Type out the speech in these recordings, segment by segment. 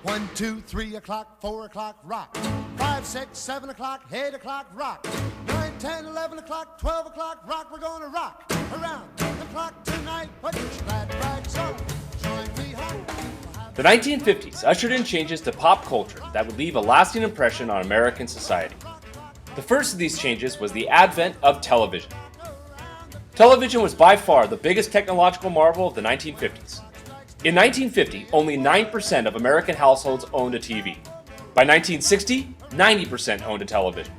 1, 2, 3 o'clock, 4 o'clock, rock. 5, 6, 7 o'clock, 8 o'clock, rock. 9, 10, 11 o'clock, 12 o'clock, rock. We're gonna rock around the clock tonight. Put your glad rags on. Join me home. The 1950s ushered in changes to pop culture that would leave a lasting impression on American society. The first of these changes was the advent of television. Television was by far the biggest technological marvel of the 1950s. In 1950, only 9% of American households owned a TV. By 1960, 90% owned a television.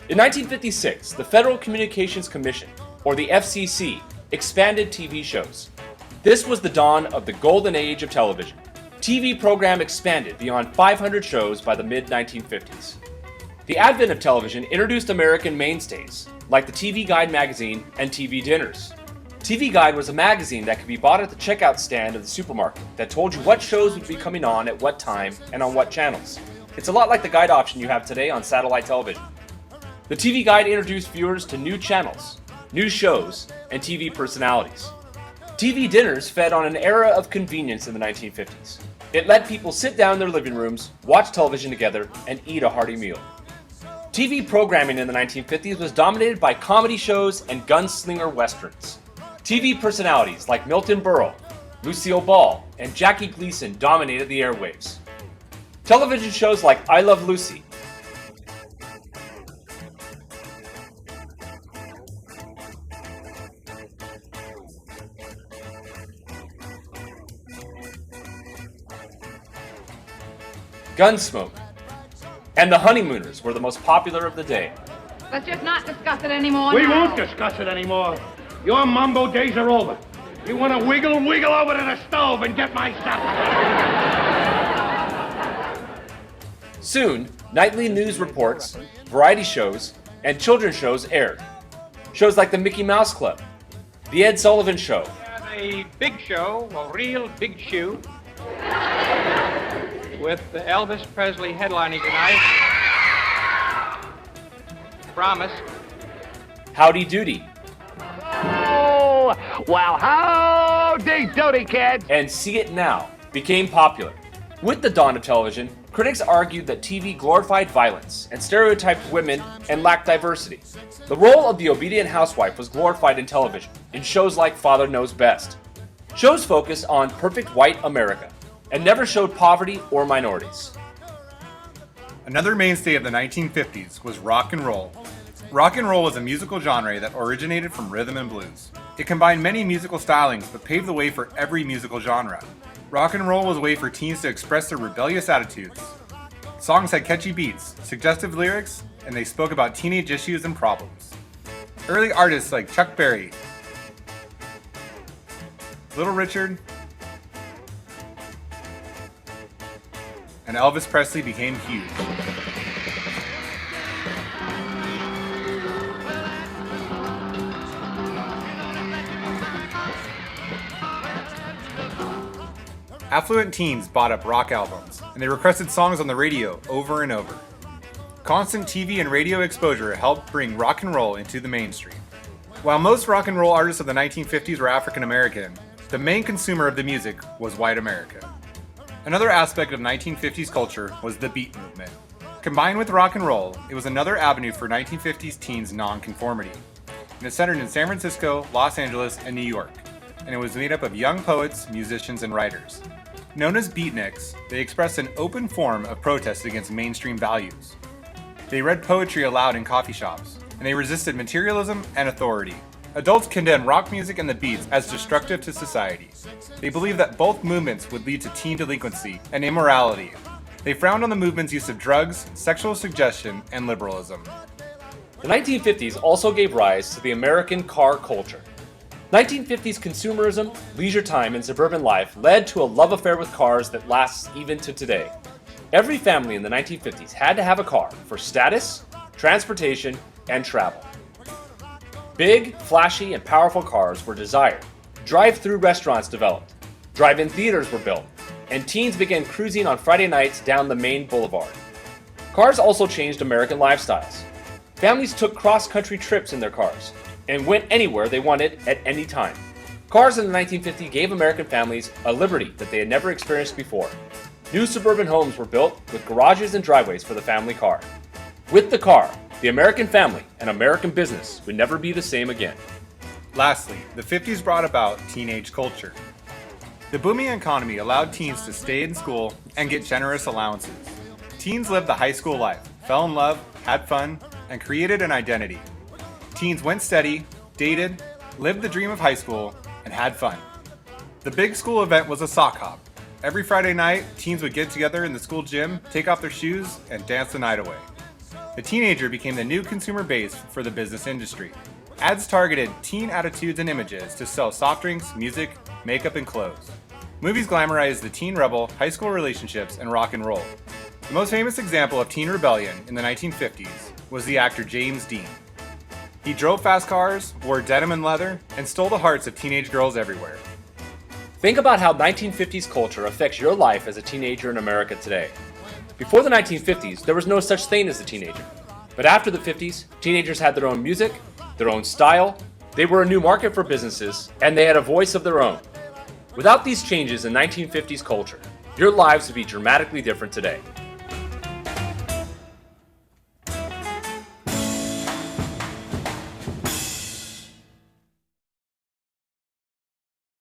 In 1956, the Federal Communications Commission, or the FCC, expanded TV shows. This was the dawn of the golden age of television. TV program expanded beyond 500 shows by the mid-1950s. The advent of television introduced American mainstays, like the TV Guide magazine and TV dinners. TV Guide was a magazine that could be bought at the checkout stand of the supermarket that told you what shows would be coming on at what time and on what channels. It's a lot like the guide option you have today on satellite television. The TV Guide introduced viewers to new channels, new shows, and TV personalities. TV dinners fed on an era of convenience in the 1950s. It let people sit down in their living rooms, watch television together, and eat a hearty meal. TV programming in the 1950s was dominated by comedy shows and gunslinger westerns. TV personalities like Milton Berle, Lucille Ball, and Jackie Gleason dominated the airwaves. Television shows like I Love Lucy, Gunsmoke, and The Honeymooners were the most popular of the day. Let's just not discuss it anymore. We won't discuss it anymore. Your mambo days are over. You want to wiggle over to the stove and get my stuff. Soon, nightly news reports, variety shows, and children's shows aired. Shows like The Mickey Mouse Club, The Ed Sullivan Show, A big show, a real big shoe, with Elvis Presley headlining tonight. Promise. Howdy Doody, Oh, well, howdy doody, kids. and See It Now became popular. With the dawn of television, critics argued that TV glorified violence and stereotyped women and lacked diversity. The role of the obedient housewife was glorified in television, in shows like Father Knows Best. Shows focused on perfect white America and never showed poverty or minorities. Another mainstay of the 1950s was rock and roll. Rock and roll was a musical genre that originated from rhythm and blues. It combined many musical stylings but paved the way for every musical genre. Rock and roll was a way for teens to express their rebellious attitudes. Songs had catchy beats, suggestive lyrics, and they spoke about teenage issues and problems. Early artists like Chuck Berry, Little Richard, and Elvis Presley became huge. Affluent teens bought up rock albums, and they requested songs on the radio over and over. Constant TV and radio exposure helped bring rock and roll into the mainstream. While most rock and roll artists of the 1950s were African American, the main consumer of the music was white America. Another aspect of 1950s culture was the beat movement. Combined with rock and roll, it was another avenue for 1950s teens' nonconformity. And it centered in San Francisco, Los Angeles, and New York, and it was made up of young poets, musicians, and writers. Known as beatniks, they expressed an open form of protest against mainstream values. They read poetry aloud in coffee shops, and they resisted materialism and authority. Adults condemned rock music and the beats as destructive to society. They believed that both movements would lead to teen delinquency and immorality. They frowned on the movement's use of drugs, sexual suggestion, and liberalism. The 1950s also gave rise to the American car culture. 1950s consumerism, leisure time, and suburban life led to a love affair with cars that lasts even to today. Every family in the 1950s had to have a car for status, transportation, and travel. Big, flashy, and powerful cars were desired. Drive-through restaurants developed. Drive-in theaters were built. And teens began cruising on Friday nights down the main boulevard. Cars also changed American lifestyles. Families took cross-country trips in their cars and went anywhere they wanted at any time. Cars in the 1950s gave American families a liberty that they had never experienced before. New suburban homes were built with garages and driveways for the family car. With the car, the American family and American business would never be the same again. Lastly, the 50s brought about teenage culture. The booming economy allowed teens to stay in school and get generous allowances. Teens lived the high school life, fell in love, had fun, and created an identity. Teens went steady, dated, lived the dream of high school, and had fun. The big school event was a sock hop. Every Friday night, teens would get together in the school gym, take off their shoes, and dance the night away. The teenager became the new consumer base for the business industry. Ads targeted teen attitudes and images to sell soft drinks, music, makeup, and clothes. Movies glamorized the teen rebel, high school relationships, and rock and roll. The most famous example of teen rebellion in the 1950s was the actor James Dean. He drove fast cars, wore denim and leather, and stole the hearts of teenage girls everywhere. Think about how 1950s culture affects your life as a teenager in America today. Before the 1950s, there was no such thing as a teenager. But after the 50s, teenagers had their own music, their own style, they were a new market for businesses, and they had a voice of their own. Without these changes in 1950s culture, your lives would be dramatically different today.